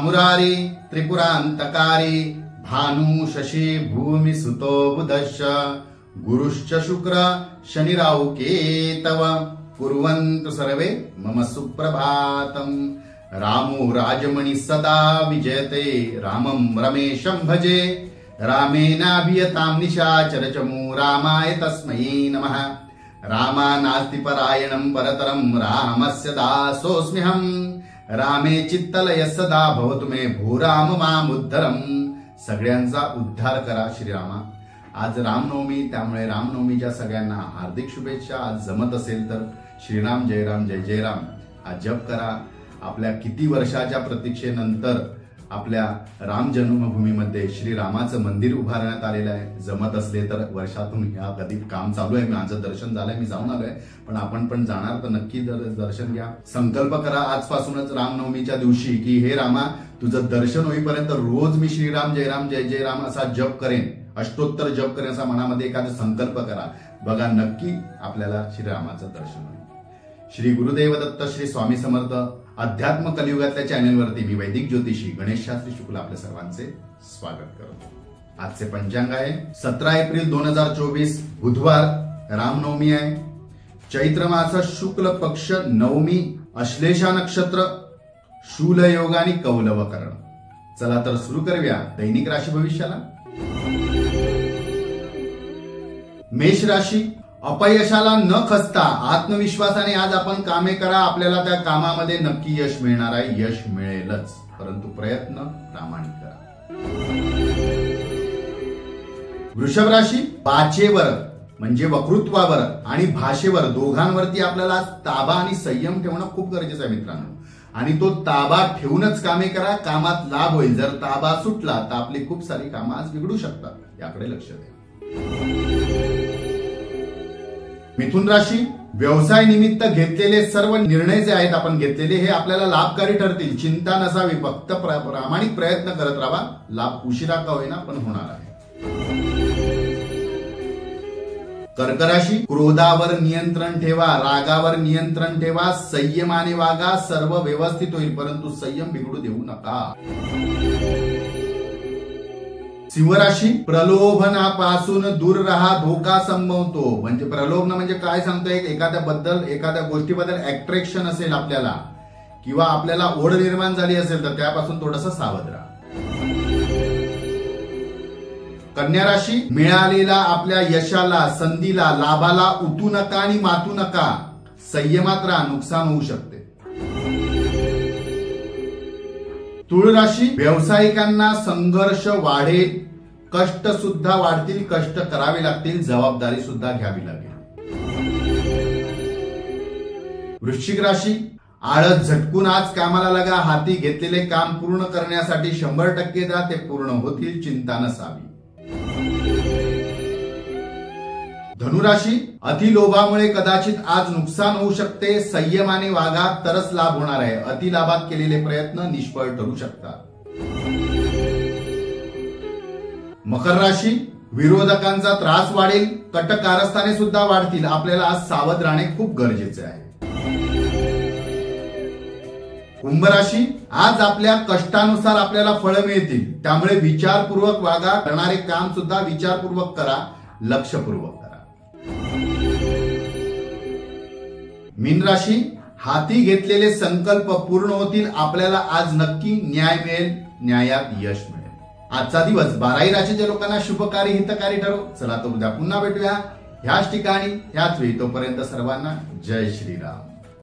मुरारी त्रिपुरांतकारी भानु शशी भूमि सुतो बुधश्च गुरुश्च शुक्र शनिराहु केतव कुर्वन्तु सर्वे मम सुप्रभातम। रामो राजमणि सदा विजयते रामं रमेशं भजे रामेनाभियतां निशाचरचमु रामाय तस्मै नमः। रामा नास्ति परायणं परतरं रामस्य दासोऽस्म्यहम् रामे चित्तलय सदा भवतु मे भूराम मामुद्धरम। सगळ्यांचा उद्धार करा श्रीरामा। आज रामनवमी, त्यामुळे रामनवमीच्या सगळ्यांना हार्दिक शुभेच्छा। आज जमत असेल तर श्रीराम जय राम जय जय राम हा जप करा। आपल्या किती वर्षाच्या प्रतीक्षेनंतर आपल्या राम जन्मभूमीमध्ये श्रीरामाचं मंदिर उभारण्यात आलेलं आहे। जमत असले तर वर्षातून या कधी काम चालू आहे, माझं दर्शन झालंय, मी जाऊन आलोय, पण आपण पण जाणार तर नक्की दर्शन घ्या। संकल्प करा आजपासूनच रामनवमीच्या दिवशी की हे रामा, तुझं दर्शन होईपर्यंत रोज मी श्रीराम जय जय राम असा जप करेन, अष्टोत्तर जप करेन असा मनामध्ये एखादा संकल्प करा। बघा नक्की आपल्याला श्रीरामाचं दर्शन होईल। श्री गुरुदेव दत्त, श्री स्वामी समर्थ। अध्यात्म कलियुगातल्या चॅनलवरती मी वैदिक ज्योतिषी गणेश शास्त्री शुक्ल आपल्या सर्वांचे स्वागत करतो। आजचे पंचांग आहे 17 एप्रिल 2024 बुधवार, रामनवमी आहे। चैत्र मास शुक्ल पक्ष नवमी, अश्लेषा नक्षत्र, शूल योग आणि कौलव करण। चला तर सुरू करूया दैनिक राशी भविष्याला। मेष राशी, अपयशाला न खचता आत्मविश्वासाने आज आपण कामे करा। आपल्याला त्या कामामध्ये नक्की यश मिळणार आहे, यश मिळेलच, परंतु प्रयत्न प्रामाणिक करा। वृषभ राशी, वाचेवर म्हणजे वक्तृत्वावर आणि भाषेवर दोघांवरती आपल्याला ताबा आणि संयम ठेवणं खूप गरजेचं आहे मित्रांनो। आणि तो ताबा ठेवूनच कामे करा, कामात लाभ होईल। जर ताबा सुटला तर आपली खूप सारी कामं आज बिघडू शकतात, याकडे लक्ष द्या। मिथुन राशी, व्यवसाय निमित्त घेतलेले सर्व निर्णय जे आहेत आपण घेतलेले हे आपल्याला लाभकारी ठरतील। चिंता नसावी, फक्त प्रामाणिक प्रयत्न करत राहा, लाभ उशिरा का होईना पण होणार आहे। कर्क राशी, क्रोधावर नियंत्रण ठेवा, रागावर नियंत्रण ठेवा, संयमाने वागा, सर्व व्यवस्थित होईल, परंतु संयम बिघडू देऊ नका। सिंह राशी, प्रलोभनापासून दूर राहा, धोका संभवतो। म्हणजे प्रलोभन म्हणजे काय सांगतोय, एखाद्या गोष्टीबद्दल अट्रॅक्शन असेल आपल्याला किंवा आपल्याला ओढ निर्माण झाली असेल तर त्यापासून थोडंसं सावध राहा। कन्या राशी, मिळालेला आपल्या यशाला, संधीला, लाभाला उतू नका आणि मातू नका, संयमात राहा, नुकसान होऊ शकते। तुळ राशी, व्यावसायिकांना संघर्ष वाढेल, कष्ट सुद्धा वाढतील, कष्ट करावे लागतील, जबाबदारी सुद्धा घ्यावी लागेल। वृश्चिक राशी, आळस झटकून आज कामाला लागा, हाती घेतलेले काम पूर्ण करण्यासाठी 100% द्या, ते पूर्ण होतील, चिंता नसावी। धनुराशी, अतिलोभामुळे कदाचित आज नुकसान होऊ शकते, संयमाने वागा तरच लाभ होणार आहे। अतिलाभात केलेले प्रयत्न निष्फळ ठरू शकतात। मकर राशी, विरोधकांचा त्रास वाढेल, कट कारस्थाने सुद्धा वाढतील, आपल्याला आज सावध राहणे खूप गरजेचे आहे। कुंभ राशी, आज आपल्या कष्टानुसार आपल्याला फळं मिळतील, त्यामुळे विचारपूर्वक वागा, करणारे काम सुद्धा विचारपूर्वक करा, लक्षपूर्वक करा। मीन राशी, हाती घेतलेले संकल्प पूर्ण होतील, आपल्याला आज नक्की न्याय मिळेल, न्यायात यश मिळेल। आजचा दिवस 12 राशीच्या लोकांना शुभकारी हितकारी ठरो। चला तर उद्या पुन्हा भेटूया ह्याच ठिकाणी ह्याच वेळी, तोपर्यंत सर्वांना जय श्रीराम।